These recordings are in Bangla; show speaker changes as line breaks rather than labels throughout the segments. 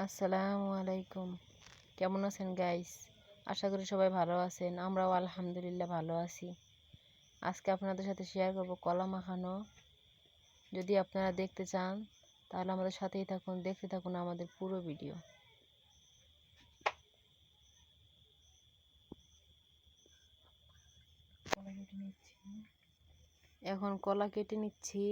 আসসালামু আলাইকুম। কেমন আছেন গাইস? আশা করি সবাই ভালো আছেন। আমরাও আলহামদুলিল্লাহ ভালো আছি। আজকে আপনাদের সাথে শেয়ার করব কলা মাখানো। যদি আপনারা দেখতে চান তাহলে আমাদের সাথেই থাকুন, দেখতে থাকুন আমাদের পুরো ভিডিও। এখন কলা কেটে নিচ্ছি।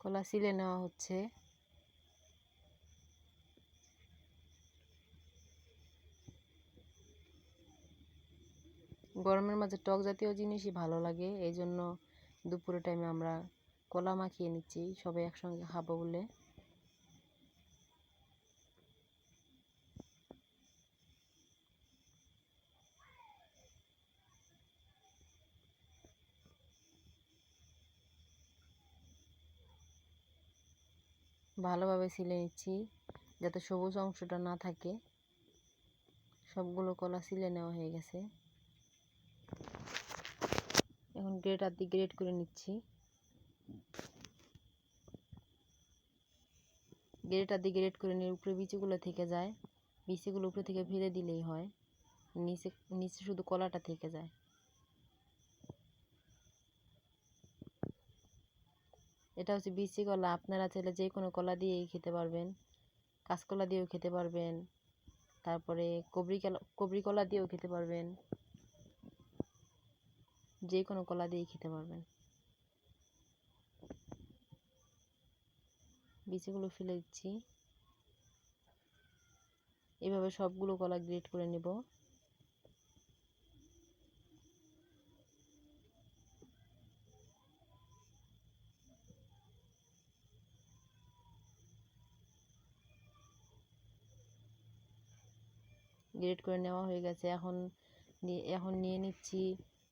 কলা ছিলে নেওয়া হচ্ছে। গরমের মাঝে টক জাতীয় জিনিসই ভালো লাগে, এই জন্য দুপুরের টাইমে আমরা কলা মাখিয়ে নিচ্ছি সবাই একসঙ্গে খাবো বলে। ভালোভাবে ছিলে নিচ্ছি যাতে সবুজ অংশটা না থাকে। সবগুলো কলা ছিলে নেওয়া হয়ে গেছে। এখন গ্রেটার দিয়ে গ্রেট করে নিচ্ছি। গ্রেটার দিয়ে গ্রেট করে নিয়ে উপরে বিচিগুলো থেকে যায়, বিচিগুলো উপরে থেকে ফেলে দিলেই হয়, নিচে নিচে শুধু কলাটা থেকে যায়। এটা হচ্ছে বিচি কলা। আপনারা চাইলে যে কোনো কলা দিয়েই খেতে পারবেন, কাঁচকলা দিয়েও খেতে পারবেন, তারপরে কবরি কলা দিয়েও খেতে পারবেন, যে কোনো কলা দিয়েই খেতে পারবেন। বিচিগুলো ফেলে দিচ্ছি। এভাবে সবগুলো কলা গ্রেট করে নেব। গ্রেট করে নেওয়া হয়ে গেছে। এখন নিয়ে নিচ্ছি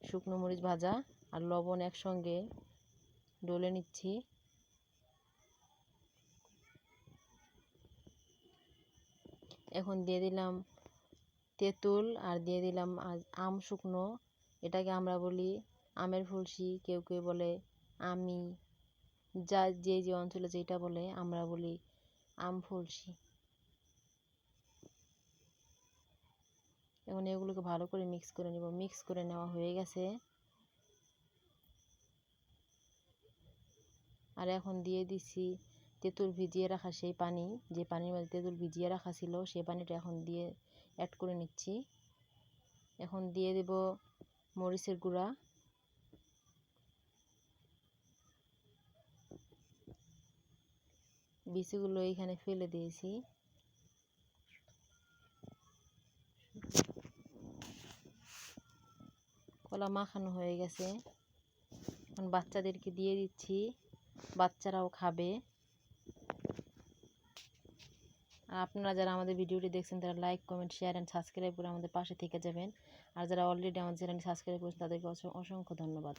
শুকনো মরিচ ভাজা আর লবণ একসঙ্গে ডলে নিচ্ছি। এখন দিয়ে দিলাম তেঁতুল আর দিয়ে দিলাম আম শুকনো। এটাকে আমরা বলি আমের ফুলসি, কেউ কেউ বলে আমি, যে যে অঞ্চলে যেটা বলে, আমরা বলি আম ফুলসি। এখন এগুলোকে ভালো করে মিক্স করে নেব। মিক্স করে নেওয়া হয়ে গেছে। আর এখন দিয়ে দিচ্ছি তেঁতুল ভিজিয়ে রাখা সেই পানি, যে পানির মধ্যে তেঁতুল ভিজিয়ে রাখা ছিল সেই পানিটা এখন দিয়ে অ্যাড করে নিচ্ছি। এখন দিয়ে দেব মরিচের গুঁড়া, বিচিগুলো এখানে ফেলে দিয়েছি। কলা মাখানো হয়ে গেছে। এখন বাচ্চাদেরকে দিয়ে দিচ্ছি, বাচ্চারাও খাবে। আর আপনারা যারা আমাদের ভিডিওটি দেখছেন তারা like, comment, share and subscribe করে আমাদের পাশে থেকে যাবেন। আর যারা অলরেডি আমাদের চ্যানেল সাবস্ক্রাইব করেছেন তাদেরকে অসংখ্য ধন্যবাদ।